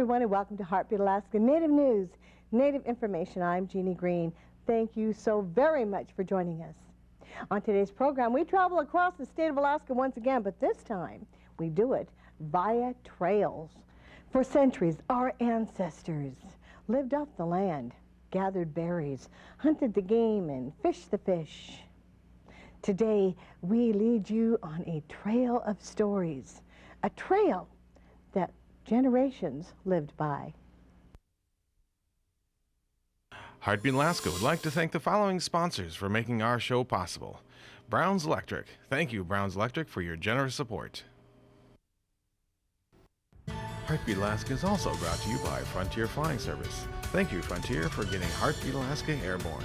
everyone, and welcome to Heartbeat Alaska Native News, Native Information. I'm Jeannie Green. Thank you so very much for joining us. On today's program, we travel across the state of Alaska once again, but this time we do it via trails. For centuries, our ancestors lived off the land, gathered berries, hunted the game, and fished the fish. Today, we lead you on a trail of stories, a trail that generations lived by. Heartbeat Alaska would like to thank the following sponsors for making our show possible. Brown's Electric. Thank you, Brown's Electric, for your generous support. Heartbeat Alaska is also brought to you by Frontier Flying Service. Thank you, Frontier, for getting Heartbeat Alaska airborne.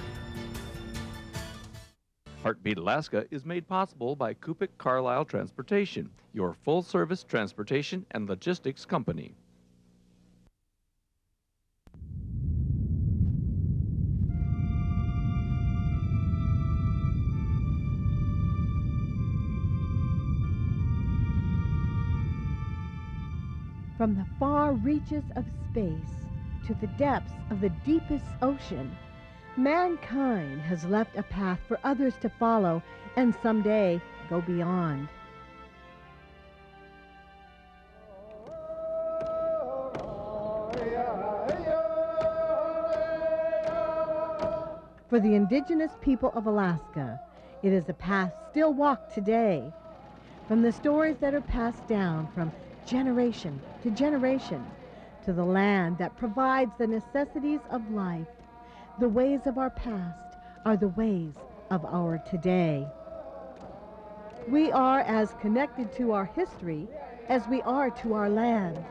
Heartbeat Alaska is made possible by Kupik Carlisle Transportation, your full-service transportation and logistics company. From the far reaches of space to the depths of the deepest ocean, mankind has left a path for others to follow and someday go beyond. For the indigenous people of Alaska, it is a path still walked today. From the stories that are passed down from generation to generation, to the land that provides the necessities of life, the ways of our past are the ways of our today. We are as connected to our history as we are to our land,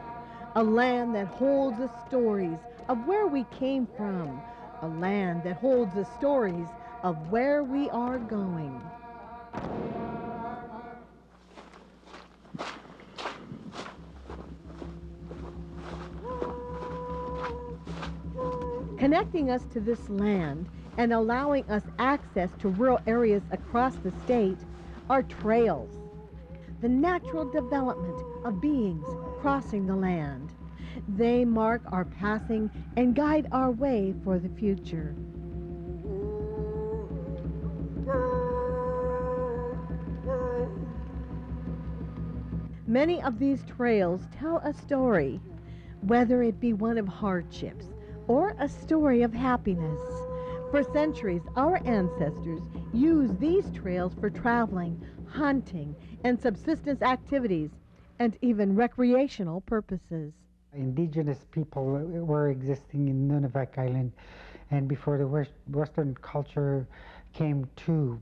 a land that holds the stories of where we came from, a land that holds the stories of where we are going. Connecting us to this land and allowing us access to rural areas across the state are trails, the natural development of beings crossing the land. They mark our passing and guide our way for the future. Many of these trails tell a story, whether it be one of hardships or a story of happiness. For centuries, our ancestors used these trails for traveling, hunting, and subsistence activities, and even recreational purposes. Indigenous people were existing in Nunivak Island, and before the Western culture came to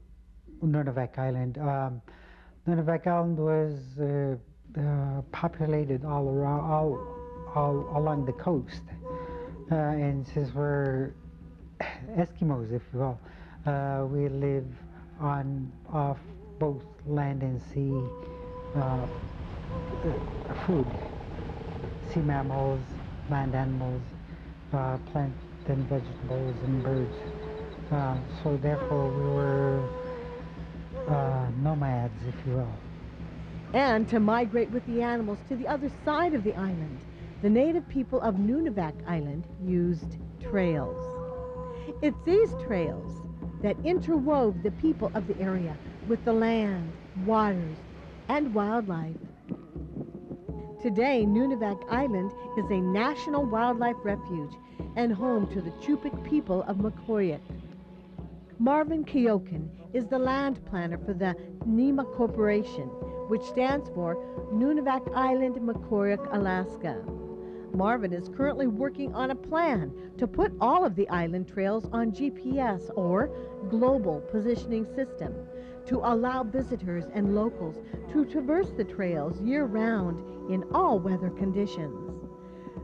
Nunivak Island, Nunivak Island was populated all along the coast. And since we're Eskimos, if you will, we live off both land and sea food, sea mammals, land animals, plant and vegetables and birds. So therefore we were nomads, if you will. And to migrate with the animals to the other side of the island, the native people of Nunivak Island used trails. It's these trails that interwove the people of the area with the land, waters, and wildlife. Today, Nunivak Island is a national wildlife refuge and home to the Chupik people of Mukoyak. Marvin Kiokun is the land planner for the NEMA Corporation, which stands for Nunivak Island, Mukoyak, Alaska. Marvin is currently working on a plan to put all of the island trails on GPS, or Global Positioning System, to allow visitors and locals to traverse the trails year-round in all weather conditions.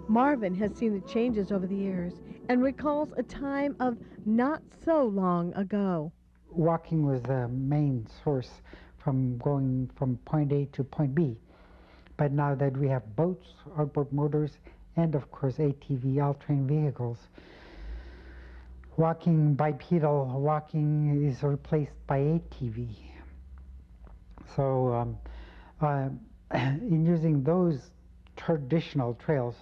Marvin has seen the changes over the years and recalls a time of not so long ago. Walking was the main source from going from point A to point B. But now that we have boats, outboard motors, and of course ATV, all-terrain vehicles, bipedal walking is replaced by ATV. So in using those traditional trails,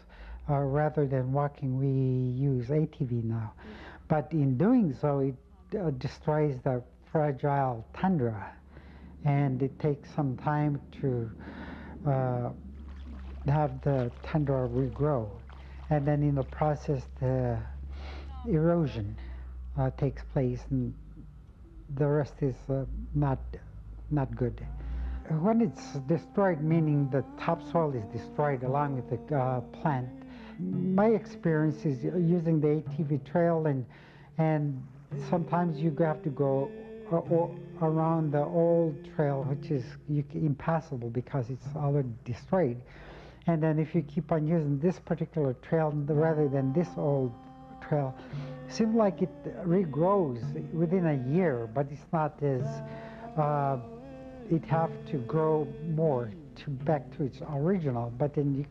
rather than walking, we use ATV now. But in doing so, it destroys the fragile tundra, and it takes some time to have the tundra regrow. And then in the process, the erosion takes place, and the rest is not good. When it's destroyed, meaning the topsoil is destroyed along with the plant, my experience is using the ATV trail, and sometimes you have to go around the old trail, which is impassable because it's already destroyed. And then if you keep on using this particular trail rather than this old trail, it seems like it regrows within a year, but it's not as, it have to grow more back to its original, but then you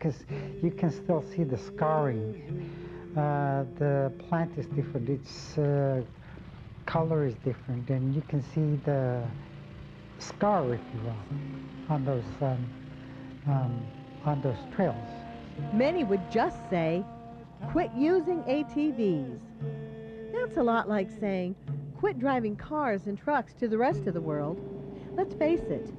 can still see the scarring. The plant is different, its color is different, and you can see the scar, if you will, on those trails. Many would just say, quit using ATVs. That's a lot like saying, quit driving cars and trucks to the rest of the world. Let's face it,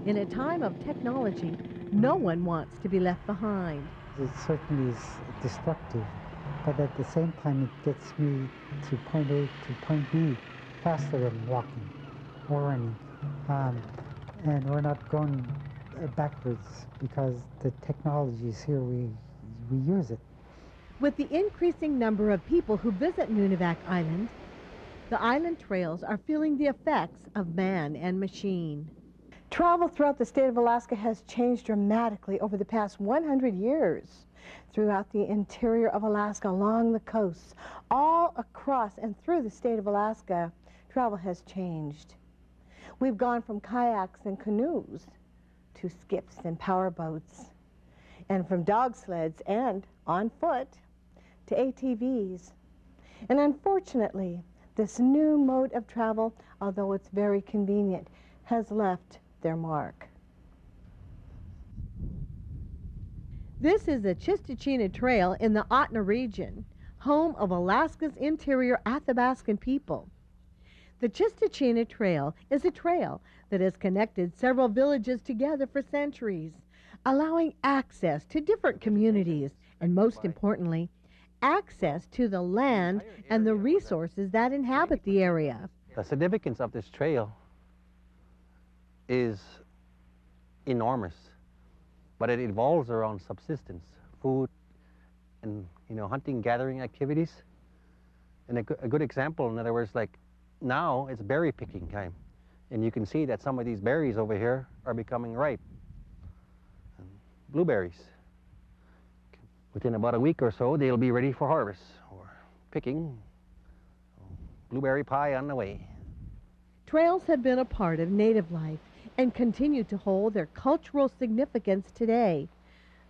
in a time of technology, no one wants to be left behind. It certainly is destructive, but at the same time it gets me to point A to point B faster than walking or running. And we're not going backwards because the technology is here, we use it. With the increasing number of people who visit Nunivak Island, the island trails are feeling the effects of man and machine. Travel throughout the state of Alaska has changed dramatically over the past 100 years. Throughout the interior of Alaska, along the coasts, all across and through the state of Alaska, travel has changed. We've gone from kayaks and canoes to skiffs and powerboats, and from dog sleds and on foot to ATVs. And unfortunately, this new mode of travel, although it's very convenient, has left their mark. This is the Chistochina Trail in the Ahtna region, home of Alaska's interior Athabascan people. The Chistochina Trail is a trail that has connected several villages together for centuries, allowing access to different communities, and most importantly, access to the land and the resources that inhabit the area. The significance of this trail is enormous, but it evolves around subsistence, food, and hunting, gathering activities. And a good example, in other words, like now it's berry picking time, and you can see that some of these berries over here are becoming ripe. And blueberries. Within about a week or so, they'll be ready for harvest or picking. Blueberry pie on the way. Trails have been a part of native life and continue to hold their cultural significance today,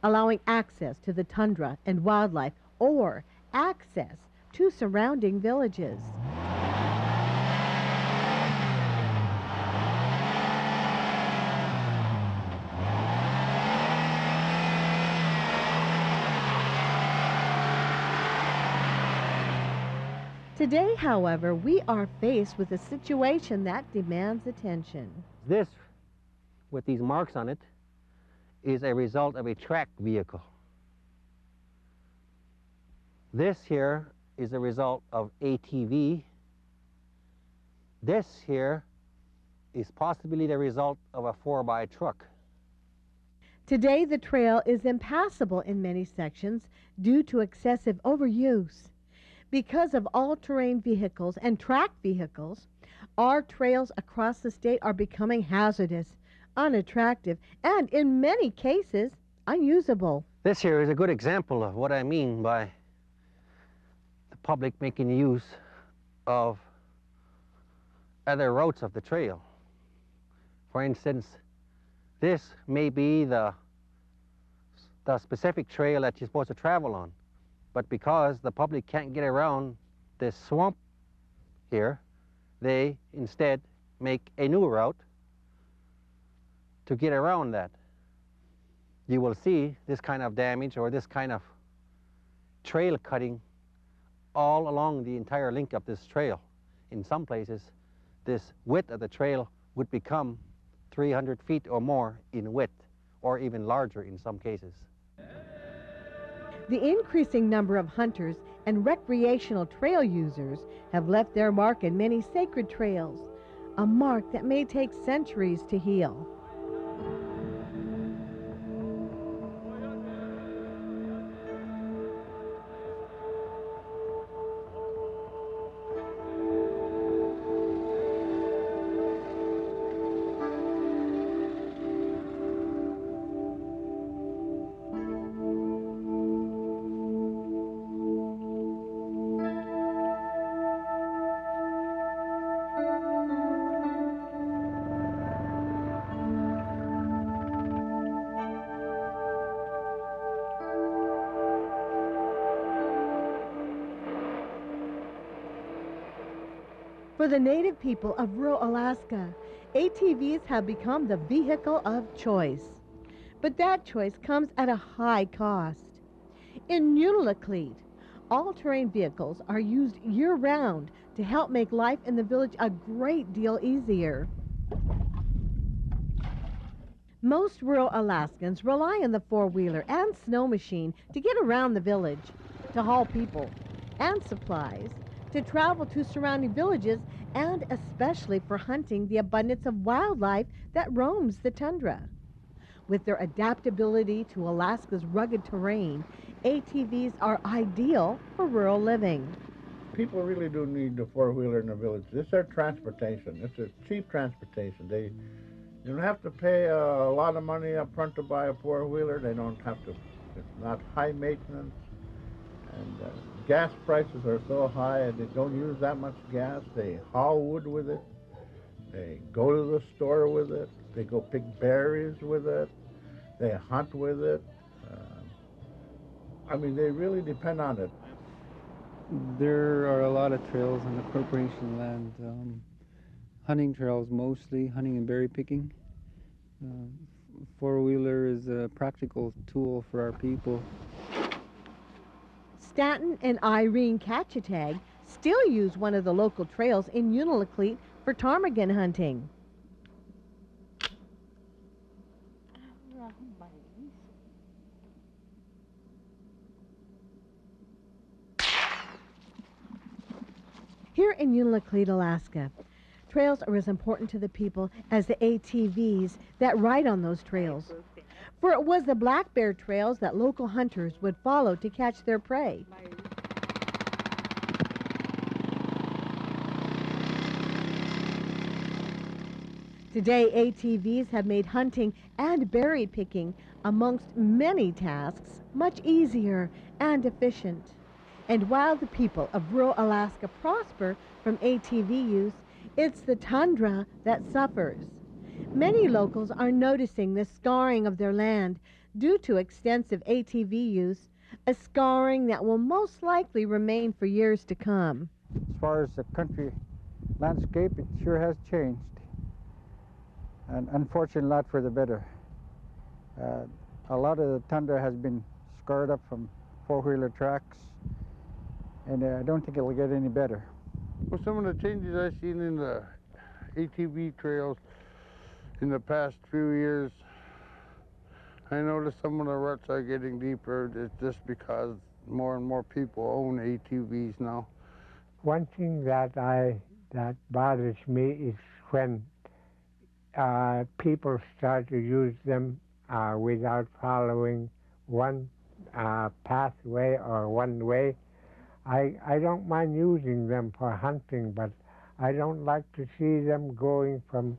allowing access to the tundra and wildlife or access to surrounding villages. Today, however, we are faced with a situation that demands attention. This, with these marks on it, is a result of a tracked vehicle. This here is a result of ATV. This here is possibly the result of a 4x truck. Today, the trail is impassable in many sections due to excessive overuse. Because of all-terrain vehicles and tracked vehicles, our trails across the state are becoming hazardous, unattractive, and in many cases, unusable. This here is a good example of what I mean by the public making use of other routes of the trail. For instance, this may be the specific trail that you're supposed to travel on. But because the public can't get around this swamp here, they instead make a new route to get around that. You will see this kind of damage or this kind of trail cutting all along the entire length of this trail. In some places, this width of the trail would become 300 feet or more in width, or even larger in some cases. The increasing number of hunters and recreational trail users have left their mark in many sacred trails, a mark that may take centuries to heal. For the native people of rural Alaska, ATVs have become the vehicle of choice. But that choice comes at a high cost. In Unalakleet, all-terrain vehicles are used year-round to help make life in the village a great deal easier. Most rural Alaskans rely on the four-wheeler and snow machine to get around the village, to haul people and supplies, to travel to surrounding villages, and especially for hunting the abundance of wildlife that roams the tundra. With their adaptability to Alaska's rugged terrain, ATVs are ideal for rural living. People really do need the four-wheeler in the village. It's their transportation. It's a cheap transportation. You don't have to pay a lot of money up front to buy a four-wheeler. They don't have to. It's not high maintenance. And gas prices are so high, and they don't use that much gas. They haul wood with it. They go to the store with it. They go pick berries with it. They hunt with it. I mean, they really depend on it. There are a lot of trails on the corporation land. Hunting trails mostly, hunting and berry picking. Four-wheeler is a practical tool for our people. Stanton and Irene Katchatag still use one of the local trails in Unalakleet for ptarmigan hunting. Here in Unalakleet, Alaska, trails are as important to the people as the ATVs that ride on those trails. For it was the black bear trails that local hunters would follow to catch their prey. Today, ATVs have made hunting and berry picking, amongst many tasks, much easier and efficient. And while the people of rural Alaska prosper from ATV use, it's the tundra that suffers. Many locals are noticing the scarring of their land due to extensive ATV use, a scarring that will most likely remain for years to come. As far as the country landscape, it sure has changed, and unfortunately not for the better. A lot of the tundra has been scarred up from four-wheeler tracks, and I don't think it'll get any better. Well, some of the changes I've seen in the ATV trails in the past few years, I noticed some of the ruts are getting deeper. It's just because more and more people own ATVs now. One thing that bothers me is when people start to use them without following one pathway or one way. I don't mind using them for hunting, but I don't like to see them going from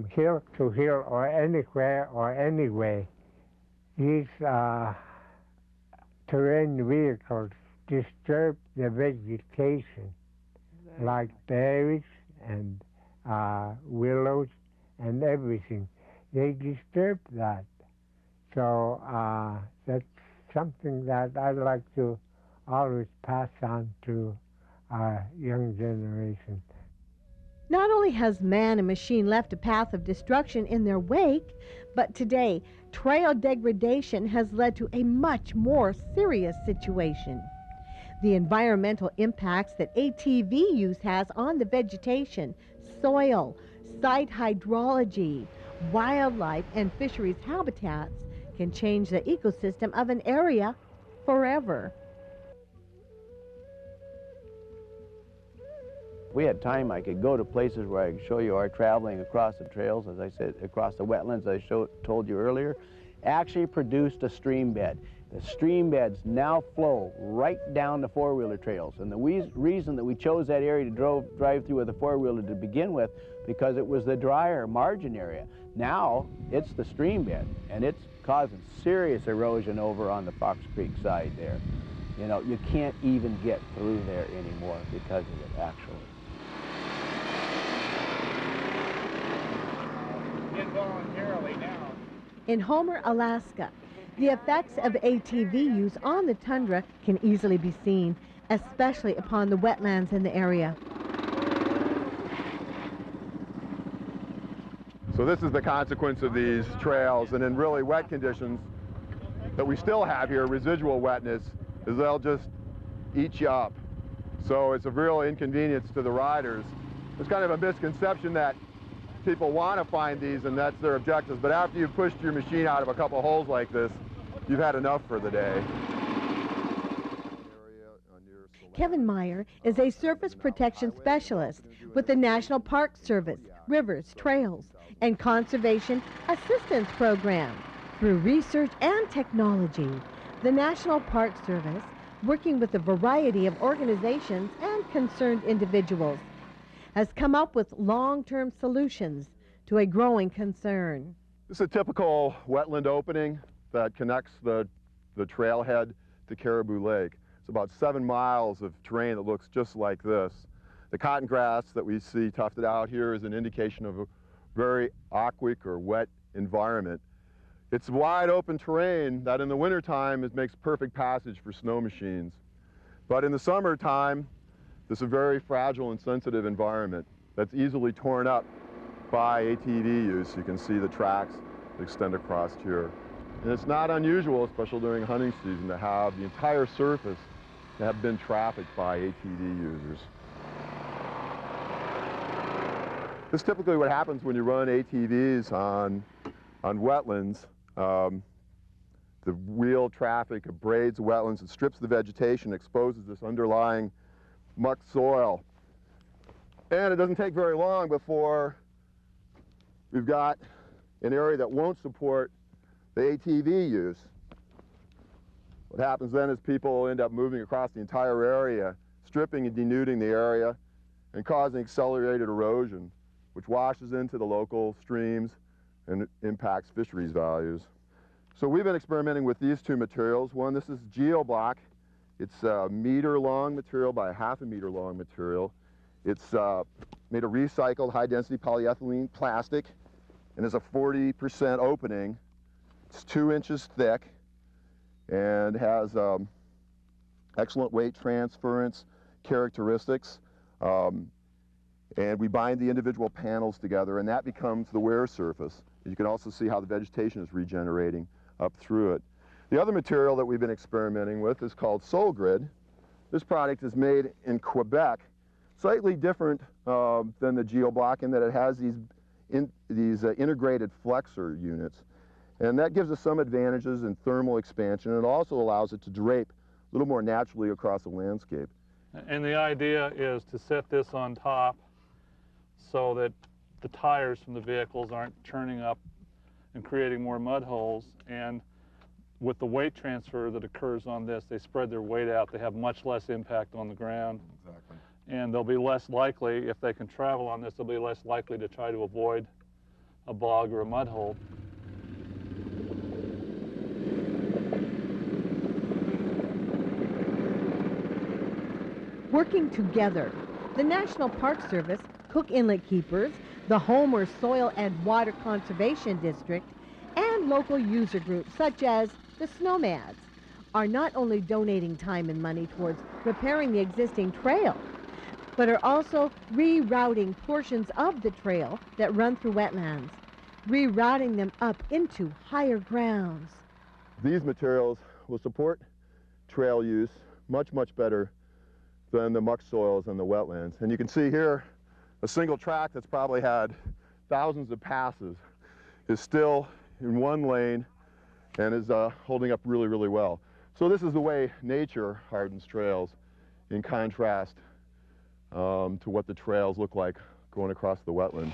hill to hill or anywhere or anyway. These terrain vehicles disturb the vegetation, like berries and willows and everything. They disturb that. So that's something that I'd like to always pass on to our young generation. Not only has man and machine left a path of destruction in their wake, but today, trail degradation has led to a much more serious situation. The environmental impacts that ATV use has on the vegetation, soil, site hydrology, wildlife, and fisheries habitats can change the ecosystem of an area forever. If we had time, I could go to places where I could show you our traveling across the trails, as I said, across the wetlands I told you earlier, actually produced a stream bed. The stream beds now flow right down the four-wheeler trails. And the reason that we chose that area to drive through with a four-wheeler to begin with, because it was the drier margin area. Now it's the stream bed, and it's causing serious erosion over on the Fox Creek side there. You know, you can't even get through there anymore because of it, actually. Involuntarily now. In Homer, Alaska, the effects of ATV use on the tundra can easily be seen, especially upon the wetlands in the area. So this is the consequence of these trails, and in really wet conditions that we still have here, residual wetness, is they'll just eat you up. So it's a real inconvenience to the riders. There's kind of a misconception that people want to find these and that's their objectives, but after you've pushed your machine out of a couple holes like this, you've had enough for the day. Kevin Meyer is a surface protection specialist with the National Park Service, Rivers, Trails, and Conservation Assistance Program. Through research and technology, the National Park Service, working with a variety of organizations and concerned individuals, has come up with long-term solutions to a growing concern. This is a typical wetland opening that connects the trailhead to Caribou Lake. It's about 7 miles of terrain that looks just like this. The cotton grass that we see tufted out here is an indication of a very aquatic or wet environment. It's wide open terrain that in the wintertime it makes perfect passage for snow machines. But in the summertime, this is a very fragile and sensitive environment that's easily torn up by ATV use. You can see the tracks that extend across here. And it's not unusual, especially during hunting season, to have the entire surface to have been trafficked by ATV users. This is typically what happens when you run ATVs on wetlands. The wheel traffic abrades wetlands, it strips the vegetation, exposes this underlying muck soil. And it doesn't take very long before we've got an area that won't support the ATV use. What happens then is people end up moving across the entire area, stripping and denuding the area, and causing accelerated erosion, which washes into the local streams and impacts fisheries values. So we've been experimenting with these two materials. One, this is geoblock. It's a meter-long material by a half a meter long material. It's made of recycled high-density polyethylene plastic, and has a 40% opening. It's 2 inches thick and has excellent weight transference characteristics. And we bind the individual panels together, and that becomes the wear surface. You can also see how the vegetation is regenerating up through it. The other material that we've been experimenting with is called SolGrid. This product is made in Quebec, slightly different than the geoblock in that it has these integrated flexor units. And that gives us some advantages in thermal expansion, and it also allows it to drape a little more naturally across the landscape. And the idea is to set this on top so that the tires from the vehicles aren't turning up and creating more mud holes. And with the weight transfer that occurs on this, they spread their weight out. They have much less impact on the ground. Exactly. And they'll be less likely, if they can travel on this, they'll be less likely to try to avoid a bog or a mud hole. Working together, the National Park Service, Cook Inlet Keepers, the Homer Soil and Water Conservation District, and local user groups such as the Snowmads are not only donating time and money towards repairing the existing trail, but are also rerouting portions of the trail that run through wetlands, rerouting them up into higher grounds. These materials will support trail use much, much better than the muck soils and the wetlands. And you can see here, a single track that's probably had thousands of passes is still in one lane and is holding up really, really well. So this is the way nature hardens trails, in contrast to what the trails look like going across the wetland.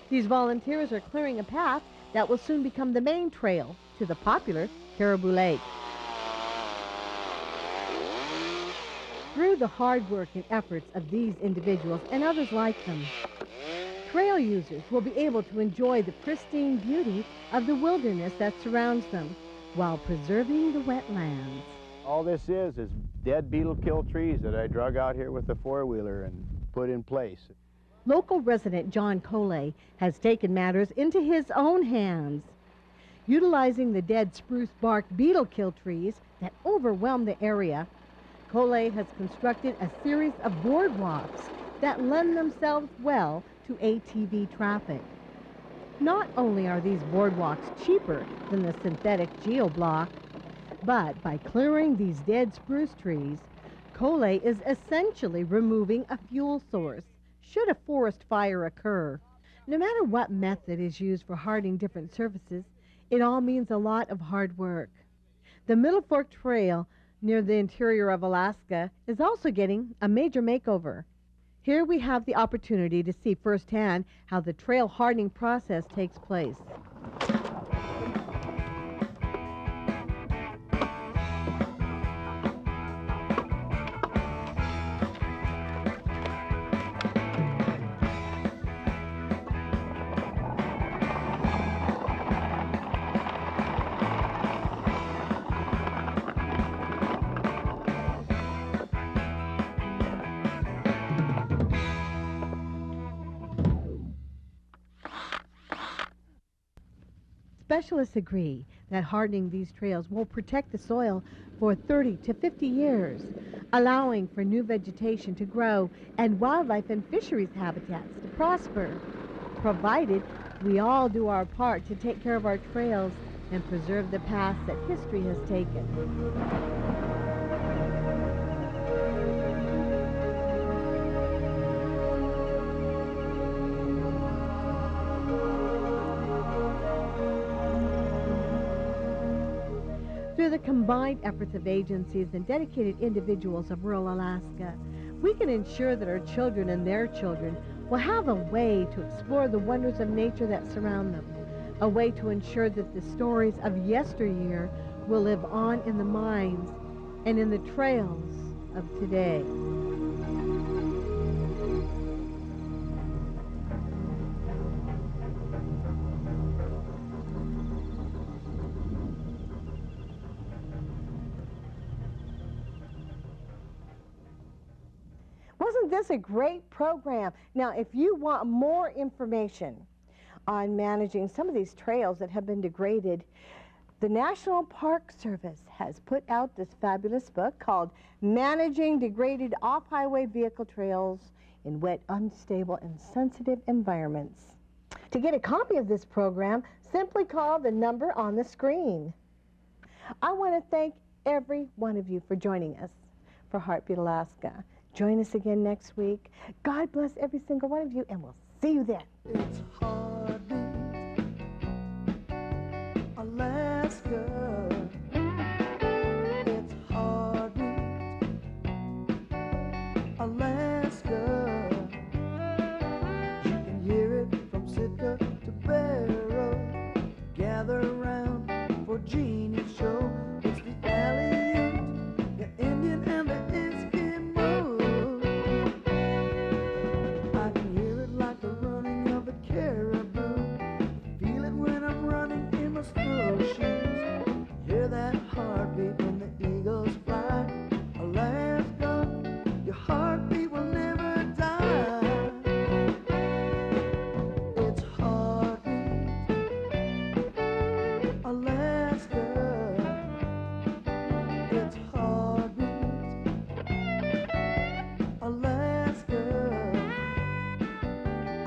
These volunteers are clearing a path that will soon become the main trail to the popular Caribou Lake. Through the hard work and efforts of these individuals and others like them, trail users will be able to enjoy the pristine beauty of the wilderness that surrounds them while preserving the wetlands. All this is dead beetle kill trees that I drug out here with the four-wheeler and put in place. Local resident John Coila has taken matters into his own hands. Utilizing the dead spruce bark beetle kill trees that overwhelm the area, Coila has constructed a series of boardwalks that lend themselves well to ATV traffic. Not only are these boardwalks cheaper than the synthetic geoblock, but by clearing these dead spruce trees, Coila is essentially removing a fuel source should a forest fire occur. No matter what method is used for hardening different surfaces, it all means a lot of hard work. The Middle Fork Trail near the interior of Alaska is also getting a major makeover. Here we have the opportunity to see firsthand how the trail hardening process takes place. Specialists agree that hardening these trails will protect the soil for 30 to 50 years, allowing for new vegetation to grow and wildlife and fisheries habitats to prosper, provided we all do our part to take care of our trails and preserve the paths that history has taken. Through the combined efforts of agencies and dedicated individuals of rural Alaska, we can ensure that our children and their children will have a way to explore the wonders of nature that surround them, a way to ensure that the stories of yesteryear will live on in the minds and in the trails of today. Wasn't this a great program? Now, if you want more information on managing some of these trails that have been degraded, the National Park Service has put out this fabulous book called Managing Degraded Off-Highway Vehicle Trails in Wet, Unstable, and Sensitive Environments. To get a copy of this program, simply call the number on the screen. I want to thank every one of you for joining us for Heartbeat Alaska. Join us again next week. God bless every single one of you, and we'll see you then. It's Heartbeat Alaska. It's Heartbeat Alaska. You can hear it from Sitka to Barrow. Gather around for Jeannie's show. It's the Aleut, the Indian, and the Eskimo. I can hear it like the running of a caribou. Feel it when I'm running in my snowshoes. its heartbeat. Alaska,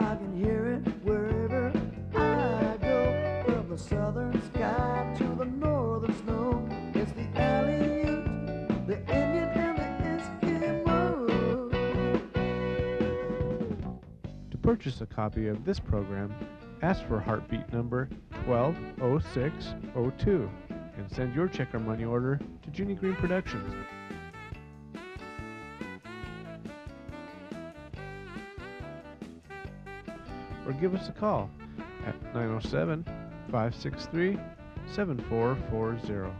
I can hear it wherever I go, from the southern sky to the northern snow. It's the Aleut, the Indian, and the Eskimo. To purchase a copy of this program, ask for heartbeat number 120602 and send your check or money order to Junie Green Productions. Or give us a call at 907-563-7440.